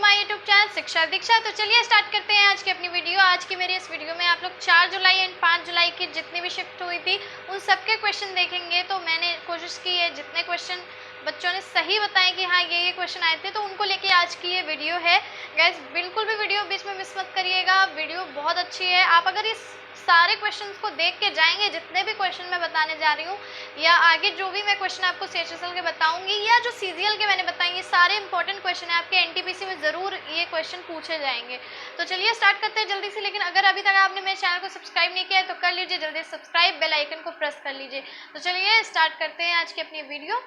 My YouTube channel शिक्षा दीक्षा। तो चलिए स्टार्ट करते हैं आज की अपनी वीडियो। आज की मेरी इस वीडियो में आप लोग 4 जुलाई एंड 5 जुलाई की जितनी भी शिफ्ट हुई थी उन सबके क्वेश्चन देखेंगे। तो मैंने कोशिश की है जितने क्वेश्चन बच्चों ने सही बताए कि हाँ ये क्वेश्चन आए थे, तो उनको लेके आज की ये वीडियो है। गाइस बिल्कुल भी वीडियो बीच में मिस मत करिएगा, वीडियो बहुत अच्छी है। आप अगर इस सारे क्वेश्चंस को देख के जाएंगे, जितने भी क्वेश्चन मैं बताने जा रही हूँ या आगे जो भी मैं क्वेश्चन आपको सीएचएसएल के बताऊंगी या जो सीजीएल के मैंने बताएंगे, सारे इंपॉर्टेंट क्वेश्चन है, आपके एनटीपीसी में जरूर ये क्वेश्चन पूछे जाएंगे। तो चलिए स्टार्ट करते हैं जल्दी से। लेकिन अगर अभी तक आपने मेरे चैनल को सब्सक्राइब नहीं किया है तो कर लीजिए जल्दी सब्सक्राइब, बेल आइकन को प्रेस कर लीजिए। तो चलिए स्टार्ट करते हैं आज की अपनी वीडियो।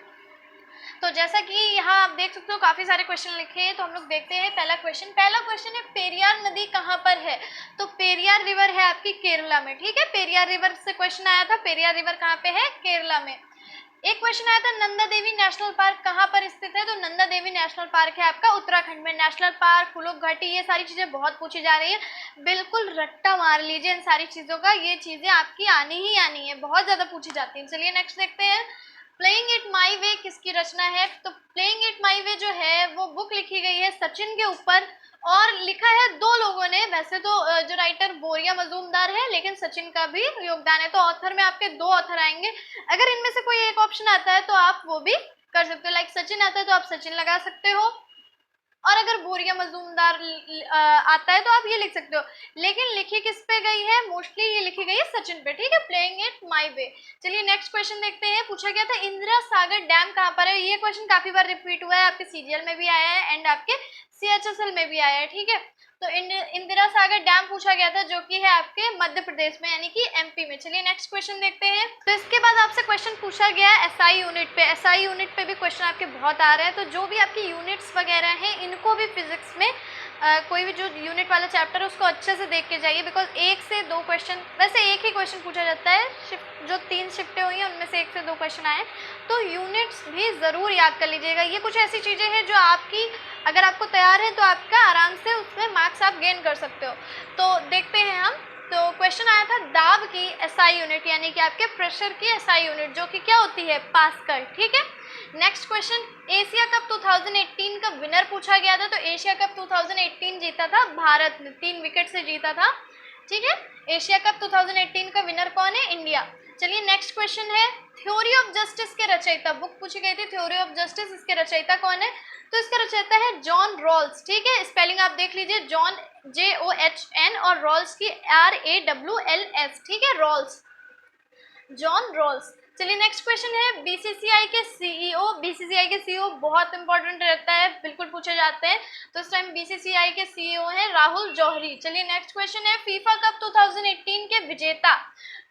तो जैसा कि यहाँ आप देख सकते हो काफी सारे क्वेश्चन लिखे हैं, तो हम लोग देखते हैं पहला क्वेश्चन है पेरियार नदी कहाँ पर है। तो पेरियार रिवर है आपकी केरला में, ठीक है। पेरियार रिवर से क्वेश्चन आया था, पेरियार रिवर कहाँ पे है, केरला में। एक क्वेश्चन आया था नंदा देवी नेशनल पार्क कहाँ पर स्थित है। तो नंदा देवी नेशनल पार्क है आपका उत्तराखंड में। नेशनल पार्क, फूलों घाटी, ये सारी चीजें बहुत पूछी जा रही है, बिल्कुल रट्टा मार लीजिए इन सारी चीजों का, ये चीजें आपकी आनी ही आनी है, बहुत ज्यादा पूछी जाती है। चलिए नेक्स्ट देखते हैं। प्लेइंग इट माई वे किसकी रचना है। तो प्लेइंग इट माई वे जो है वो बुक लिखी गई है सचिन के ऊपर, और लिखा है दो लोगों ने। वैसे तो जो राइटर बोरिया मजूमदार है, लेकिन सचिन का भी योगदान है। तो ऑथर में आपके दो ऑथर आएंगे, अगर इनमें से कोई एक ऑप्शन आता है तो आप वो भी कर सकते हो। लाइक सचिन आता है तो आप सचिन लगा सकते हो, और अगर बोरिया मजूमदार आता है तो आप ये लिख सकते हो। लेकिन लिखी किस पे गई है, मोस्टली ये लिखी गई है सचिन पे, ठीक है। प्लेइंग इट माई वे। चलिए नेक्स्ट क्वेश्चन देखते हैं। पूछा गया था इंदिरा सागर डैम कहाँ पर है। ये क्वेश्चन काफी बार रिपीट हुआ है, आपके सीजीएल में भी आया है एंड आपके सीएचएसएल में भी आया है, ठीक है। तो इंदिरा सागर डैम पूछा गया था, जो कि है आपके मध्य प्रदेश में यानी कि एमपी में। चलिए नेक्स्ट क्वेश्चन देखते हैं। तो इसके बाद आपसे क्वेश्चन पूछा गया है एसआई यूनिट पे। एसआई यूनिट पे भी क्वेश्चन आपके बहुत आ रहे हैं, तो जो भी आपकी यूनिट्स वगैरह हैं इनको भी फिजिक्स में कोई भी जो यूनिट वाला चैप्टर है उसको अच्छे से देख के जाइए, बिकॉज एक से दो क्वेश्चन, वैसे एक ही क्वेश्चन पूछा जाता है। शिफ्ट जो 3 शिफ्टें हुई हैं उनमें से एक से दो क्वेश्चन आए, तो यूनिट्स भी ज़रूर याद कर लीजिएगा। ये कुछ ऐसी चीज़ें हैं जो आपकी, अगर आपको तैयार है तो आपका आराम से उसमें मार्क्स आप गेन कर सकते हो। तो देखते हैं हम। तो क्वेश्चन आया था दाब की एसआई यूनिट, यानी कि आपके प्रेशर की एसआई यूनिट, जो कि क्या होती है, पास्कल, ठीक है। नेक्स्ट क्वेश्चन, एशिया कप 2018 का विनर पूछा गया था। तो एशिया कप 2018 जीता था भारत ने, 3 विकेट से जीता था, ठीक है। एशिया कप 2018 का विनर कौन है, इंडिया। चलिए नेक्स्ट क्वेश्चन है थ्योरी ऑफ जस्टिस के रचयिता, बुक पूछी गई थी थ्योरी ऑफ जस्टिस, इसके रचयिता कौन है। तो इसका रचयिता है जॉन रॉल्स, ठीक है। स्पेलिंग आप देख लीजिए, जॉन JOHN और रॉल्स की RAWLS, ठीक है, रॉल्स, जॉन रॉल्स। चलिए नेक्स्ट क्वेश्चन है बीसीसीआई के सीईओ। बीसीसीआई के सीईओ बहुत इंपॉर्टेंट रहता है, बिल्कुल पूछे जाते हैं। तो इस टाइम बीसीसीआई के सीईओ हैं राहुल जौहरी। चलिए नेक्स्ट क्वेश्चन है फीफा कप 2018 के विजेता।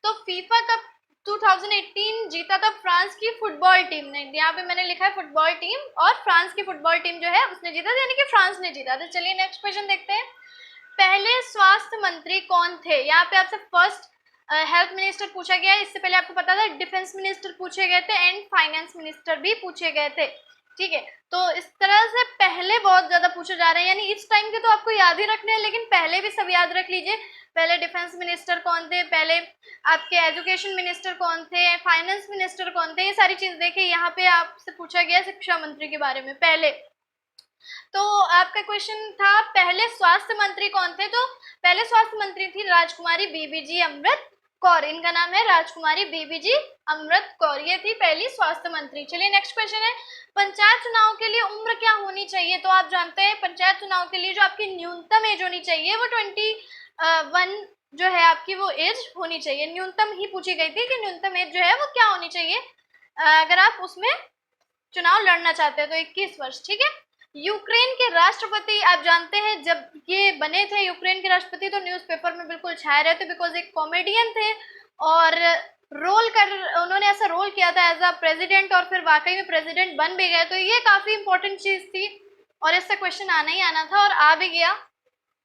तो फीफा कप 2018 जीता था फ्रांस की फुटबॉल टीम ने। यहाँ पे मैंने लिखा है फुटबॉल टीम, और फ्रांस की फुटबॉल टीम जो है उसने जीता था, यानी कि फ्रांस ने जीता था। चलिए नेक्स्ट क्वेश्चन देखते हैं। पहले स्वास्थ्य मंत्री कौन थे। यहाँ पे आपसे फर्स्ट हेल्थ मिनिस्टर पूछा गया है, इससे पहले आपको पता था डिफेंस मिनिस्टर पूछे गए थे एंड फाइनेंस मिनिस्टर भी पूछे गए थे, ठीक है। तो इस तरह से पहले बहुत ज्यादा पूछे जा रहे हैं, यानी इस टाइम के तो आपको याद ही रखने हैं, लेकिन पहले भी सब याद रख लीजिए। पहले डिफेंस मिनिस्टर कौन थे, पहले आपके एजुकेशन मिनिस्टर कौन थे, फाइनेंस मिनिस्टर कौन थे, ये सारी चीज देखिए। यहाँ पे आपसे पूछा गया शिक्षा मंत्री के बारे में पहले। तो आपका क्वेश्चन था पहले स्वास्थ्य मंत्री कौन थे। तो पहले स्वास्थ्य मंत्री थी राजकुमारी बीबीजी अमृत कौर, इनका नाम है राजकुमारी बीबीजी अमृत कौर, ये थी पहली स्वास्थ्य मंत्री। चलिए नेक्स्ट क्वेश्चन है पंचायत चुनाव के लिए उम्र क्या होनी चाहिए। तो आप जानते हैं पंचायत चुनाव के लिए जो आपकी न्यूनतम एज होनी चाहिए वो 21 जो है आपकी वो एज होनी चाहिए। न्यूनतम ही पूछी गई थी कि न्यूनतम एज जो है वो क्या होनी चाहिए अगर आप उसमें चुनाव लड़ना चाहते हैं, तो 21 वर्ष, ठीक है। यूक्रेन के राष्ट्रपति आप जानते हैं जब ये बने थे यूक्रेन के राष्ट्रपति, तो न्यूज़पेपर में बिल्कुल छाए रहे थे, बिकॉज एक कॉमेडियन थे और उन्होंने ऐसा रोल किया था एज अ प्रेसिडेंट, और फिर वाकई में प्रेसिडेंट बन भी गए। तो ये काफी इंपॉर्टेंट चीज थी और इससे क्वेश्चन आना ही आना था और आ भी गया।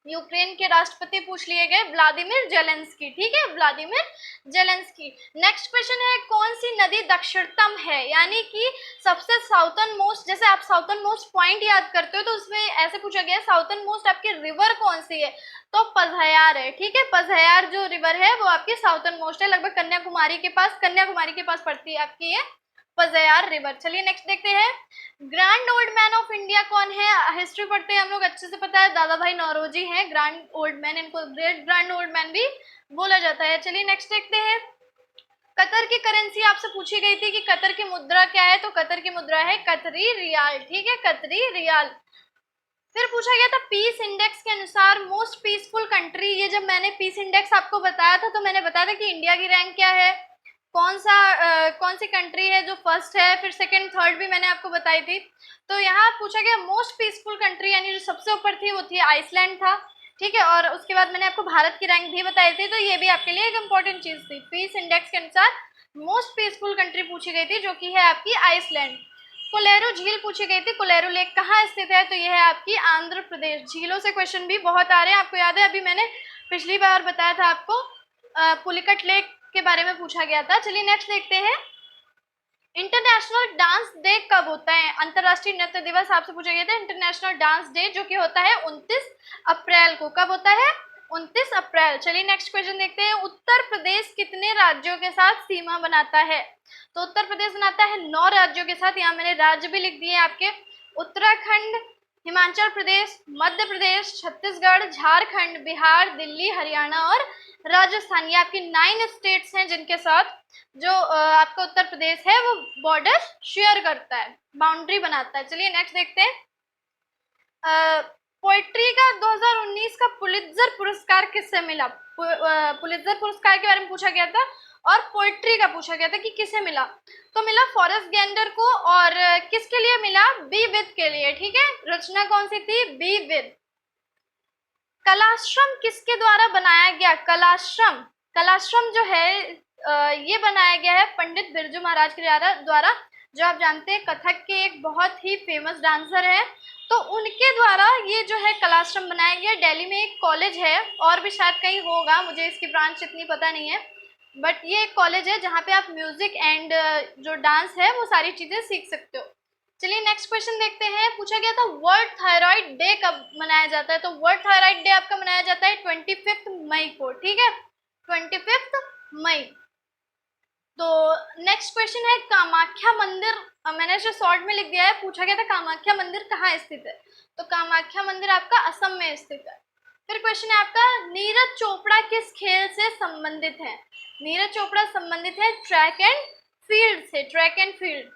यूक्रेन के राष्ट्रपति पूछ लिए गए व्लादिमीर जेलेंस्की, ठीक है, व्लादिमीर जेलेंस्की। नेक्स्ट क्वेश्चन है कौन सी नदी दक्षिणतम है, यानी कि सबसे साउथर्न मोस्ट, जैसे आप साउथर्न मोस्ट पॉइंट याद करते हो तो उसमें ऐसे पूछा गया साउथर्न मोस्ट आपकी रिवर कौन सी है। तो पझयार है, ठीक है। पझयार जो रिवर है वो आपकी साउथर्न मोस्ट है, लगभग कन्याकुमारी के पास पड़ती है आपकी ये पजयार रिवर। चलिए नेक्स्ट देखते हैं, grand old man of India कौन है? हिस्ट्री पढ़ते हैं हम लोग, अच्छे से पता है, दादा भाई नौरोजी हैं ग्रैंड ओल्ड मैन, इनको ग्रेट ग्रैंड ओल्ड मैन भी बोला जाता है। चलिए नेक्स्ट देखते हैं, कतर की करेंसी आपसे पूछी गई थी कि कतर की मुद्रा क्या है, तो कतर की मुद्रा है कतरी रियाल, ठीक है, कतरी रियाल। फिर पूछा गया था पीस इंडेक्स के अनुसार मोस्ट पीसफुल कंट्री, ये जब मैंने पीस इंडेक्स आपको बताया था तो मैंने बताया था कि इंडिया की रैंक क्या है, कौन सी कंट्री है जो फर्स्ट है, फिर सेकंड थर्ड भी मैंने आपको बताई थी। तो यहाँ पूछा गया मोस्ट पीसफुल कंट्री, यानी जो सबसे ऊपर थी वो थी आइसलैंड था, ठीक है, और उसके बाद मैंने आपको भारत की रैंक भी बताई थी, तो ये भी आपके लिए एक इम्पोर्टेंट चीज थी। पीस इंडेक्स के अनुसार मोस्ट पीसफुल कंट्री पूछी गई थी जो कि है आपकी आइसलैंड। कोलेरू झील पूछी गई थी, कोलेरू लेक कहाँ स्थित है, तो यह है आपकी आंध्र प्रदेश। झीलों से क्वेश्चन भी बहुत आ रहे हैं, आपको याद है अभी मैंने पिछली बार बताया था आपको पुलिकट लेक के बारे में पूछा गया था। चलिए नेक्स्ट देखते हैं, इंटरनेशनल डांस डे कब होता है? अंतरराष्ट्रीय नृत्य दिवस आपसे पूछा गया था, इंटरनेशनल डांस डे जो कि होता है 29 अप्रैल को। कब होता है? 29 अप्रैल। चलिए नेक्स्ट क्वेश्चन देखते हैं, उत्तर प्रदेश कितने राज्यों के साथ सीमा बनाता है? तो उत्तर प्रदेश बनाता है 9 राज्यों के साथ, यहाँ मैंने राज्य भी लिख दिए आपके, उत्तराखंड, हिमाचल प्रदेश, मध्य प्रदेश, छत्तीसगढ़, झारखंड, बिहार, दिल्ली, हरियाणा और राजस्थान। ये आपकी 9 स्टेट्स हैं जिनके साथ जो आपका उत्तर प्रदेश है वो बॉर्डर शेयर करता है, बाउंड्री बनाता है। चलिए नेक्स्ट देखते हैं, पोएट्री का 2019 का पुलित्जर पुरस्कार किससे मिला? पुलित्जर पुरस्कार के बारे में पूछा गया था और पोएट्री का पूछा गया था कि किसे मिला, तो मिला फॉरेस्ट गेंडर को, और किसके लिए मिला? बी विद के लिए, ठीक है, रचना कौन सी थी? Be with. कलाश्रम किसके द्वारा बनाया गया? कलाश्रम, कलाश्रम जो है ये बनाया गया है पंडित बिरजू महाराज के द्वारा, जो आप जानते हैं कथक के एक बहुत ही फेमस डांसर है, तो उनके द्वारा ये जो है कलाश्रम बनाया गया। दिल्ली में एक कॉलेज है, और भी शायद कहीं होगा, मुझे इसकी ब्रांच इतनी पता नहीं है, बट ये एक कॉलेज है जहाँ पे आप म्यूजिक एंड जो डांस है वो सारी चीजें सीख सकते हो। चलिए नेक्स्ट क्वेश्चन देखते हैं, पूछा गया था वर्ल्ड थायराइड डे कब मनाया जाता है? तो वर्ल्ड थायराइड डे आपका मनाया जाता है 25 मई को, ठीक है, 25 मई। तो नेक्स्ट क्वेश्चन है कामाख्या मंदिर, मैंने जो शॉर्ट में लिख दिया है, पूछा गया था कामाख्या मंदिर कहाँ स्थित है? तो कामाख्या मंदिर आपका असम में स्थित है। फिर क्वेश्चन है आपका, नीरज चोपड़ा किस खेल से संबंधित है? नीरज चोपड़ा संबंधित है ट्रैक एंड फील्ड से, track and field.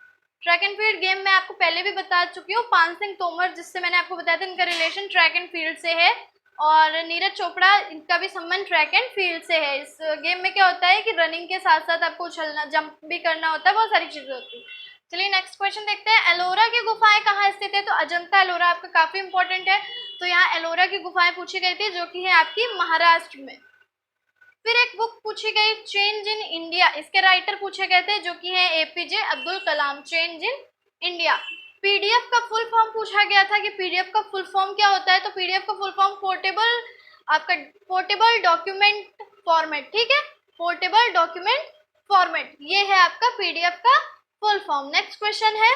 Track and field game मैं आपको पहले भी बता चुकी हूँ, पान सिंह तोमर जिससे मैंने आपको बताया था, इनका रिलेशन ट्रैक एंड फील्ड से है, और नीरज चोपड़ा इनका भी संबंध ट्रैक एंड फील्ड से है। इस गेम में क्या होता है कि रनिंग के साथ साथ आपको उछलना, जंप भी करना होता है, बहुत सारी चीजें होती है। चलिए नेक्स्ट क्वेश्चन देखते हैं, एलोरा की गुफाएं कहाँ स्थित है? तो अजंता एलोरा आपका काफी इंपॉर्टेंट है, तो यहाँ एलोरा की गुफाएं पूछी गई थी जो कि है आपकी महाराष्ट्र में। फिर एक बुक पूछी गई चेंज इन इंडिया, इसके राइटर पूछे गए थे जो कि है APJ Abdul Kalam, change in India. PDF का फुल फॉर्म पूछा गया था कि पीडीएफ का फुल फॉर्म क्या होता है? तो पीडीएफ का फुल फॉर्म पोर्टेबल, आपका पोर्टेबल डॉक्यूमेंट फॉर्मेट, ठीक है, पोर्टेबल डॉक्यूमेंट फॉर्मेट, ये है आपका पीडीएफ का फुल फॉर्म। नेक्स्ट क्वेश्चन है,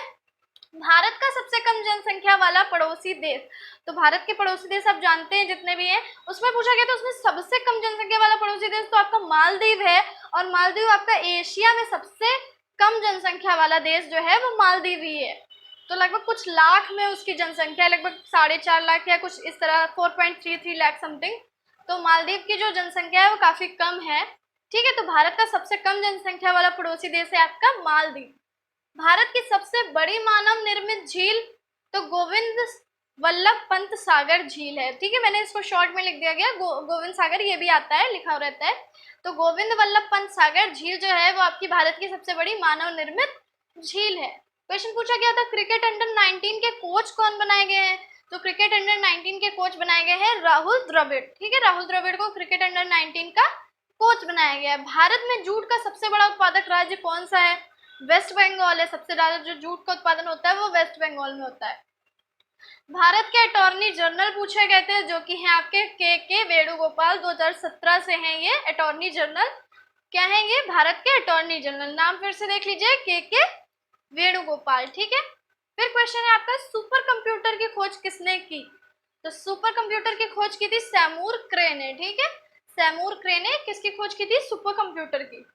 भारत का सबसे कम जनसंख्या वाला पड़ोसी देश। तो भारत के पड़ोसी देश आप जानते हैं जितने भी हैं, उसमें पूछा गया था उसमें सबसे कम जनसंख्या वाला पड़ोसी देश तो आपका मालदीव है, और मालदीव आपका एशिया में सबसे कम जनसंख्या वाला देश जो है वो मालदीव ही है। तो लगभग कुछ लाख में उसकी जनसंख्या है, लगभग 4.5 लाख या कुछ इस तरह, 4.33 लाख समथिंग। तो मालदीव की जो जनसंख्या है वो काफी कम है, ठीक है। तो भारत का सबसे कम जनसंख्या वाला पड़ोसी देश है आपका मालदीव। भारत की सबसे बड़ी मानव निर्मित झील, तो गोविंद वल्लभ पंत सागर झील है, ठीक है, मैंने इसको शॉर्ट में लिख दिया गया, गोविंद सागर ये भी आता है, लिखा रहता है। तो गोविंद वल्लभ पंत सागर झील जो है वो आपकी भारत की सबसे बड़ी मानव निर्मित झील है। क्वेश्चन पूछा गया था क्रिकेट अंडर 19 के कोच कौन बनाए गए हैं? तो क्रिकेट अंडर 19 के कोच बनाए गए हैं राहुल द्रविड़, ठीक है, राहुल द्रविड़ को क्रिकेट अंडर 19 का कोच बनाया गया है। भारत में जूट का सबसे बड़ा उत्पादक राज्य कौन सा है? वेस्ट बंगाल है, सबसे ज्यादा जो जूट का उत्पादन होता है वो वेस्ट बंगाल में होता है। भारत के अटॉर्नी जनरल पूछे गए थे जो कि हैं आपके के वेणुगोपाल, 2017 से हैं ये अटॉर्नी जनरल। क्या है ये? भारत के अटॉर्नी जनरल। नाम फिर से देख लीजिए, के वेणुगोपाल, ठीक है। फिर क्वेश्चन है आपका, सुपर कंप्यूटर की खोज किसने की? तो सुपर कंप्यूटर की खोज की थी सैमूर क्रे ने, ठीक है, सैमूर क्रे ने किसकी खोज की थी? सुपर कंप्यूटर की।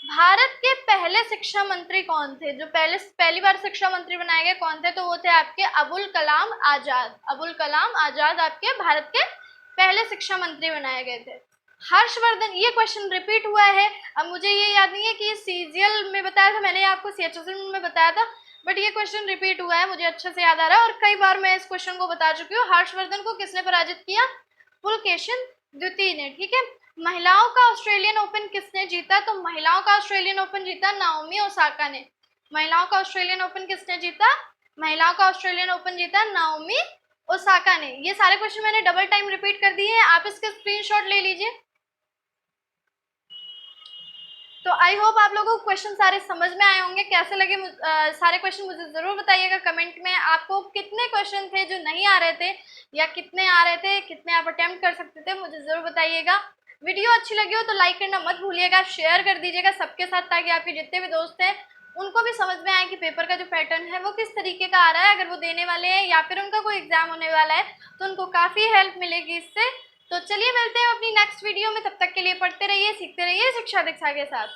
भारत के पहले शिक्षा मंत्री कौन थे? जो पहली बार शिक्षा मंत्री बनाए गए कौन थे? तो वो थे आपके अबुल कलाम आजाद। अबुल कलाम आजाद आपके भारत के पहले शिक्षा मंत्री बनाए गए थे। हर्षवर्धन, ये क्वेश्चन रिपीट हुआ है। अब मुझे ये याद नहीं है कि सीजीएल में बताया था, मैंने आपको सीएचएसएल में बताया था, बट ये क्वेश्चन रिपीट हुआ है, मुझे अच्छे से याद आ रहा है और कई बार मैं इस क्वेश्चन को बता चुकी हूँ। हर्षवर्धन को किसने पराजित किया? पुलकेशिन द्वितीय ने। ठीक है। महिलाओं का ऑस्ट्रेलियन ओपन किसने जीता? तो महिलाओं का ऑस्ट्रेलियन ओपन जीता नाओमी ओसाका ने। महिलाओं का ऑस्ट्रेलियन ओपन किसने जीता? महिलाओं का ऑस्ट्रेलियन ओपन जीता नाओमी ओसाका ने। ये सारे क्वेश्चन मैंने डबल टाइम रिपीट कर दिए हैं, आप इसके स्क्रीनशॉट ले लीजिए। तो आई होप आप लोगों को क्वेश्चन सारे समझ में आए होंगे। कैसे लगे सारे क्वेश्चन मुझे जरूर बताइएगा कमेंट में। आपको कितने क्वेश्चन थे जो नहीं आ रहे थे, या कितने आ रहे थे, कितने आप अटेम्प्ट कर सकते थे, मुझे जरूर बताइएगा। वीडियो अच्छी लगी हो तो लाइक करना मत भूलिएगा, शेयर कर दीजिएगा सबके साथ, ताकि आपके जितने भी दोस्त हैं उनको भी समझ में आए कि पेपर का जो पैटर्न है वो किस तरीके का आ रहा है। अगर वो देने वाले हैं या फिर उनका कोई एग्जाम होने वाला है तो उनको काफ़ी हेल्प मिलेगी इससे। तो चलिए मिलते हैं अपनी नेक्स्ट वीडियो में, तब तक के लिए पढ़ते रहिए, सीखते रहिए शिक्षा दीक्षा के साथ।